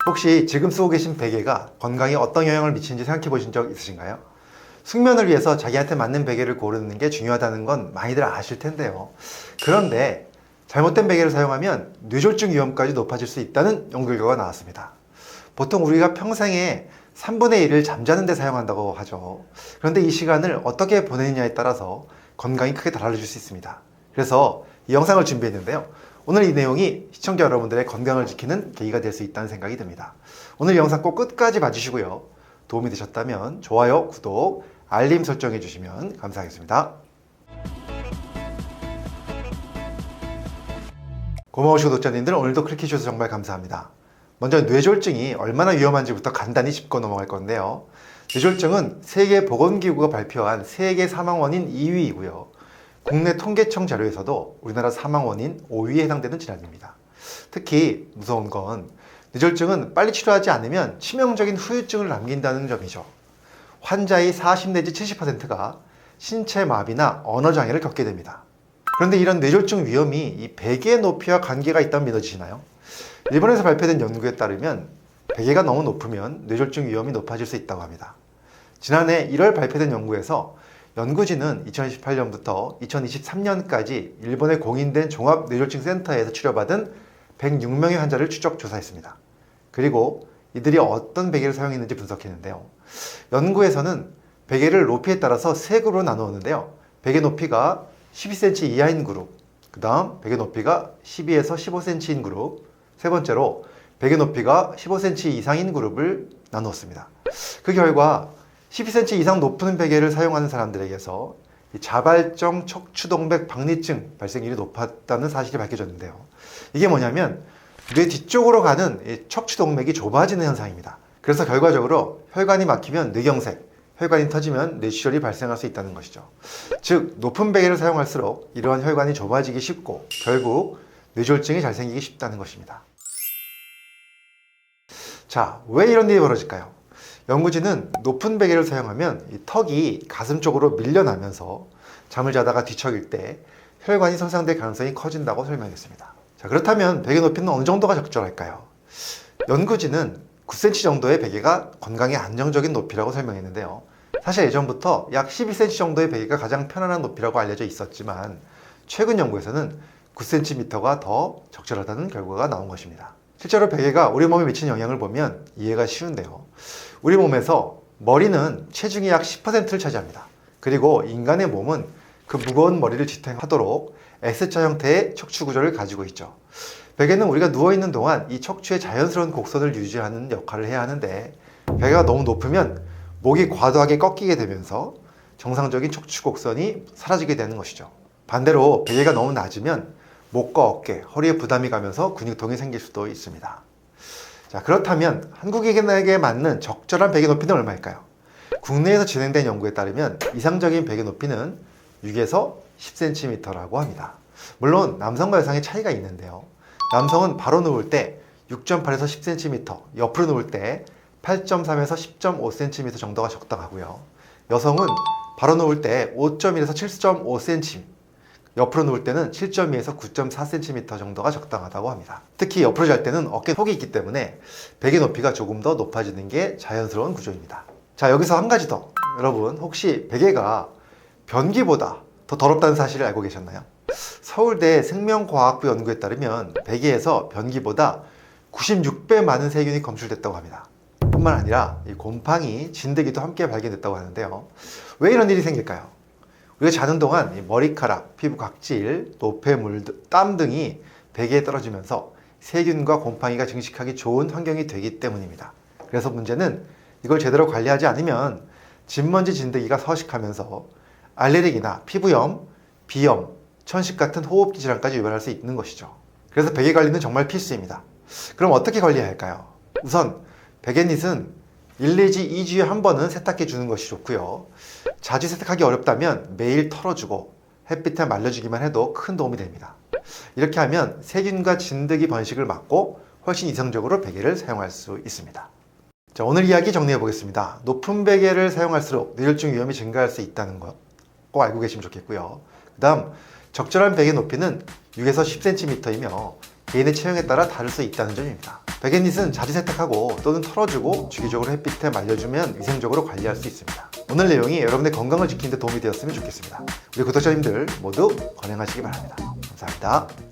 혹시 지금 쓰고 계신 베개가 건강에 어떤 영향을 미치는지 생각해 보신 적 있으신가요? 숙면을 위해서 자기한테 맞는 베개를 고르는 게 중요하다는 건 많이들 아실 텐데요. 그런데 잘못된 베개를 사용하면 뇌졸중 위험까지 높아질 수 있다는 연구 결과가 나왔습니다. 보통 우리가 평생에 3분의 1을 잠자는 데 사용한다고 하죠. 그런데 이 시간을 어떻게 보내느냐에 따라서 건강이 크게 달라질 수 있습니다. 그래서 이 영상을 준비했는데요. 오늘 이 내용이 시청자 여러분들의 건강을 지키는 계기가 될 수 있다는 생각이 듭니다. 오늘 이 영상 꼭 끝까지 봐주시고요. 도움이 되셨다면 좋아요, 구독, 알림 설정해 주시면 감사하겠습니다. 고마우신 구독자님들, 오늘도 클릭해주셔서 정말 감사합니다. 먼저 뇌졸중이 얼마나 위험한지부터 간단히 짚고 넘어갈 건데요. 뇌졸중은 세계보건기구가 발표한 세계 사망 원인 2위이고요. 국내 통계청 자료에서도 우리나라 사망 원인 5위에 해당되는 질환입니다. 특히 무서운 건 뇌졸중은 빨리 치료하지 않으면 치명적인 후유증을 남긴다는 점이죠. 환자의 40 내지 70%가 신체 마비나 언어 장애를 겪게 됩니다. 그런데 이런 뇌졸중 위험이 이 베개의 높이와 관계가 있다면 믿어지시나요? 일본에서 발표된 연구에 따르면 베개가 너무 높으면 뇌졸중 위험이 높아질 수 있다고 합니다. 지난해 1월 발표된 연구에서 연구진은 2018년부터 2023년까지 일본에 공인된 종합뇌졸중센터에서 치료받은 106명의 환자를 추적 조사했습니다. 그리고 이들이 어떤 베개를 사용했는지 분석했는데요. 연구에서는 베개를 높이에 따라서 세 그룹으로 나누었는데요. 베개 높이가 12cm 이하인 그룹, 그 다음 베개 높이가 12에서 15cm인 그룹, 세 번째로 베개 높이가 15cm 이상인 그룹을 나누었습니다. 그 결과 12cm 이상 높은 베개를 사용하는 사람들에게서 자발적 척추동맥 박리증 발생률이 높았다는 사실이 밝혀졌는데요. 이게 뭐냐면 뇌 뒤쪽으로 가는 척추동맥이 좁아지는 현상입니다. 그래서 결과적으로 혈관이 막히면 뇌경색, 혈관이 터지면 뇌출혈이 발생할 수 있다는 것이죠. 즉 높은 베개를 사용할수록 이러한 혈관이 좁아지기 쉽고 결국 뇌졸중이 잘 생기기 쉽다는 것입니다. 자, 왜 이런 일이 벌어질까요? 연구진은 높은 베개를 사용하면 이 턱이 가슴 쪽으로 밀려나면서 잠을 자다가 뒤척일 때 혈관이 손상될 가능성이 커진다고 설명했습니다. 자, 그렇다면 베개 높이는 어느 정도가 적절할까요? 연구진은 9cm 정도의 베개가 건강에 안정적인 높이라고 설명했는데요. 사실 예전부터 약 12cm 정도의 베개가 가장 편안한 높이라고 알려져 있었지만 최근 연구에서는 9cm가 더 적절하다는 결과가 나온 것입니다. 실제로 베개가 우리 몸에 미치는 영향을 보면 이해가 쉬운데요. 우리 몸에서 머리는 체중의 약 10%를 차지합니다. 그리고 인간의 몸은 그 무거운 머리를 지탱하도록 S자 형태의 척추 구조를 가지고 있죠. 베개는 우리가 누워있는 동안 이 척추의 자연스러운 곡선을 유지하는 역할을 해야 하는데 베개가 너무 높으면 목이 과도하게 꺾이게 되면서 정상적인 척추 곡선이 사라지게 되는 것이죠. 반대로 베개가 너무 낮으면 목과 어깨, 허리에 부담이 가면서 근육통이 생길 수도 있습니다. 자, 그렇다면 한국인에게 맞는 적절한 베개 높이는 얼마일까요? 국내에서 진행된 연구에 따르면 이상적인 베개 높이는 6에서 10cm라고 합니다. 물론 남성과 여성의 차이가 있는데요. 남성은 바로 누울 때 6.8에서 10cm, 옆으로 누울 때 8.3에서 10.5cm 정도가 적당하고요. 여성은 바로 누울 때 5.1에서 7.5cm, 옆으로 누울 때는 7.2에서 9.4cm 정도가 적당하다고 합니다. 특히 옆으로 잘 때는 어깨 폭이 있기 때문에 베개 높이가 조금 더 높아지는 게 자연스러운 구조입니다. 자, 여기서 한 가지 더. 여러분, 혹시 베개가 변기보다 더 더럽다는 사실을 알고 계셨나요? 서울대 생명과학부 연구에 따르면 베개에서 변기보다 96배 많은 세균이 검출됐다고 합니다. 뿐만 아니라 이 곰팡이, 진드기도 함께 발견됐다고 하는데요. 왜 이런 일이 생길까요? 우리가 자는 동안 머리카락, 피부 각질, 노폐물, 땀 등이 베개에 떨어지면서 세균과 곰팡이가 증식하기 좋은 환경이 되기 때문입니다. 그래서 문제는 이걸 제대로 관리하지 않으면 진먼지, 진드기가 서식하면서 알레르기나 피부염, 비염, 천식 같은 호흡기 질환까지 유발할 수 있는 것이죠. 그래서 베개 관리는 정말 필수입니다. 그럼 어떻게 관리해야 할까요? 우선 베갯닛은 1 내지 2주에 한 번은 세탁해 주는 것이 좋고요. 자주 세탁하기 어렵다면 매일 털어주고 햇빛에 말려주기만 해도 큰 도움이 됩니다. 이렇게 하면 세균과 진드기 번식을 막고 훨씬 이성적으로 베개를 사용할 수 있습니다. 자, 오늘 이야기 정리해 보겠습니다. 높은 베개를 사용할수록 뇌졸중 위험이 증가할 수 있다는 것 꼭 알고 계시면 좋겠고요. 그 다음 적절한 베개 높이는 6에서 10cm이며 개인의 체형에 따라 다를 수 있다는 점입니다. 백앤잇은 자주 세탁하고 또는 털어주고 주기적으로 햇빛에 말려주면 위생적으로 관리할 수 있습니다. 오늘 내용이 여러분의 건강을 지키는 데 도움이 되었으면 좋겠습니다. 우리 구독자님들 모두 건강하시기 바랍니다. 감사합니다.